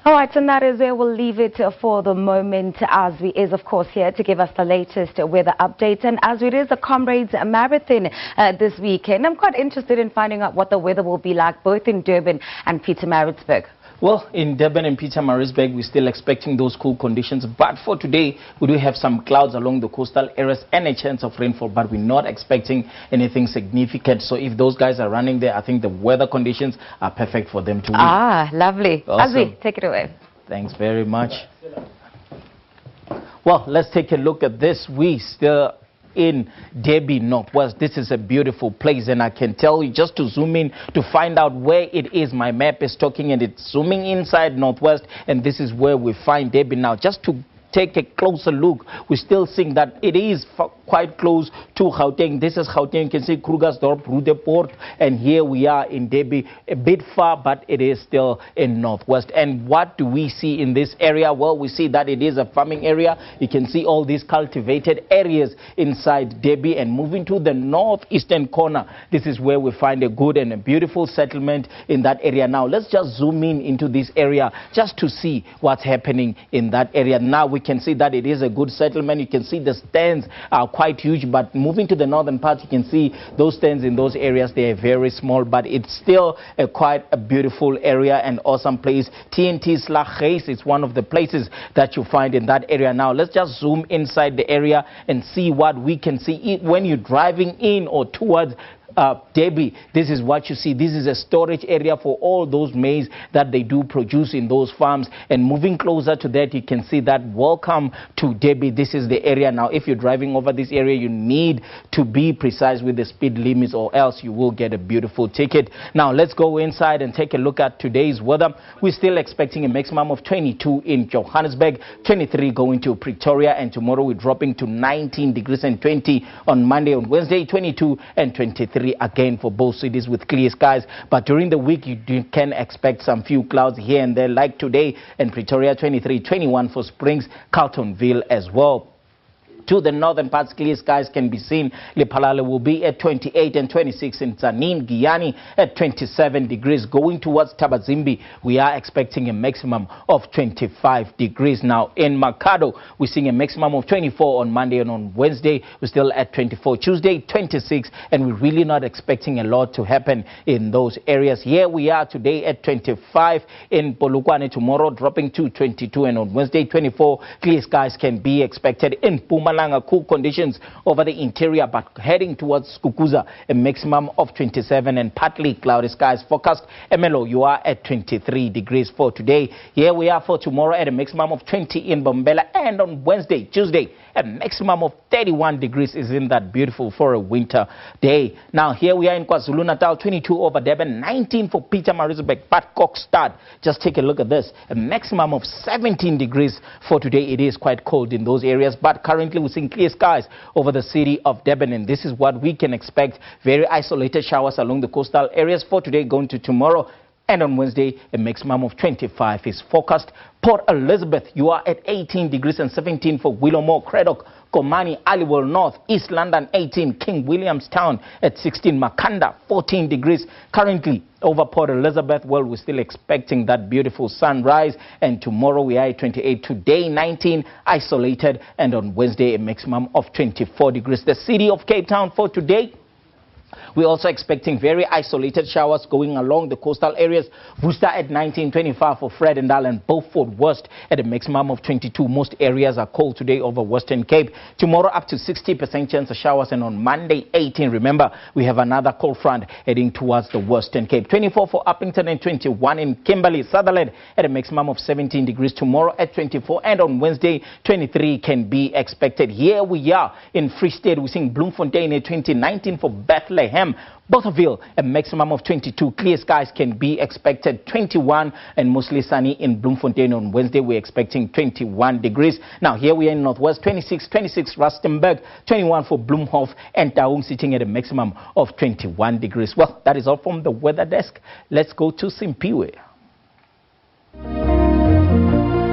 All right, and that is where we'll leave it for the moment, as we is, of course, here to give us the latest weather updates. And as it is the Comrades Marathon this weekend, I'm quite interested in finding out what the weather will be like both in Durban and Pietermaritzburg. Well, in Durban and Pietermaritzburg, we're still expecting those cool conditions. But for today, we do have some clouds along the coastal areas and a chance of rainfall, but we're not expecting anything significant. So if those guys are running there, I think the weather conditions are perfect for them to win. Ah, lovely. Awesome. Azwi, take it away. Thanks very much. Well, let's take a look at this. We still in Derby Northwest. This is a beautiful place, and I can tell you, just to zoom in to find out where it is, my map is talking and it's zooming inside Northwest, and this is where we find Derby now. Just to take a closer look, we're still seeing that it is quite close to Gauteng. This is Gauteng. You can see Krugersdorp, Roodepoort, and here we are in Derby, a bit far, but it is still in Northwest. And what do we see in this area? Well, we see that it is a farming area. You can see all these cultivated areas inside Derby, and moving to the northeastern corner, this is where we find a good and a beautiful settlement in that area. Now, let's just zoom in into this area just to see what's happening in that area. Now, we can see that it is a good settlement. You can see the stands are quite huge, but moving to the northern part, you can see those stands in those areas, they are very small, but it's still quite a beautiful area and awesome place. TNT Slaghuis is one of the places that you find in that area. Now, let's just zoom inside the area and see what we can see when you're driving in or towards Derby. This is what you see. This is a storage area for all those maize that they do produce in those farms. And moving closer to that, you can see that welcome to Derby. This is the area. Now, if you're driving over this area, you need to be precise with the speed limits, or else you will get a beautiful ticket. Now, let's go inside and take a look at today's weather. We're still expecting a maximum of 22 in Johannesburg, 23 going to Pretoria, and tomorrow we're dropping to 19 degrees and 20 on Monday. On Wednesday, 22 and 23 again for both cities with clear skies. But during the week, you can expect some few clouds here and there, like today in Pretoria, 23, 21 for Springs, Carltonville as well. To the northern parts, clear skies can be seen. Lephalale will be at 28 and 26 in Tzaneen. Giyani at 27 degrees. Going towards Tabazimbi, we are expecting a maximum of 25 degrees. Now, in Makado, we're seeing a maximum of 24 on Monday, and on Wednesday, we're still at 24. Tuesday, 26, and we're really not expecting a lot to happen in those areas. Here we are today at 25 in Polokwane. Tomorrow, dropping to 22, and on Wednesday, 24. Clear skies can be expected in Mpumalanga. Cool conditions over the interior, but heading towards Skukuza, a maximum of 27 and partly cloudy skies forecast. Emelo, you are at 23 degrees for today. Here we are for tomorrow at a maximum of 20 in Bombela, and on Wednesday, Tuesday, a maximum of 31 degrees. Isn't that beautiful for a winter day? Now, here we are in KwaZulu-Natal, 22 over Durban, 19 for Pietermaritzburg, but Kokstad. Just take a look at this, a maximum of 17 degrees for today. It is quite cold in those areas, but currently we're seeing clear skies over the city of Durban, and this is what we can expect. Very isolated showers along the coastal areas for today, going to tomorrow. And on Wednesday, a maximum of 25 is forecast. Port Elizabeth, you are at 18 degrees and 17 for Willowmore, Craddock, Komani, Aliwal North, East London 18, King Williamstown at 16, Makanda 14 degrees. Currently over Port Elizabeth, well, we're still expecting that beautiful sunrise, and tomorrow we are at 28, today 19, isolated, and on Wednesday a maximum of 24 degrees. The city of Cape Town for today, we're also expecting very isolated showers going along the coastal areas. Worcester at 19, 25 for Fredendal, and Beaufort West at a maximum of 22. Most areas are cold today over Western Cape. Tomorrow up to 60% chance of showers, and on Monday 18. Remember, we have another cold front heading towards the Western Cape. 24 for Uppington and 21 in Kimberley. Sutherland at a maximum of 17 degrees. Tomorrow at 24, and on Wednesday 23 can be expected. Here we are in Free State. We're seeing Bloemfontein at 20, 19 for Bethlehem. Bothaville, a maximum of 22. Clear skies can be expected. 21 and mostly sunny in Bloemfontein. On Wednesday, we're expecting 21 degrees. Now, here we are in Northwest, 26 Rustenburg, 21 for Bloemhof, and Taung sitting at a maximum of 21 degrees. Well, that is all from the weather desk. Let's go to Simpiwe.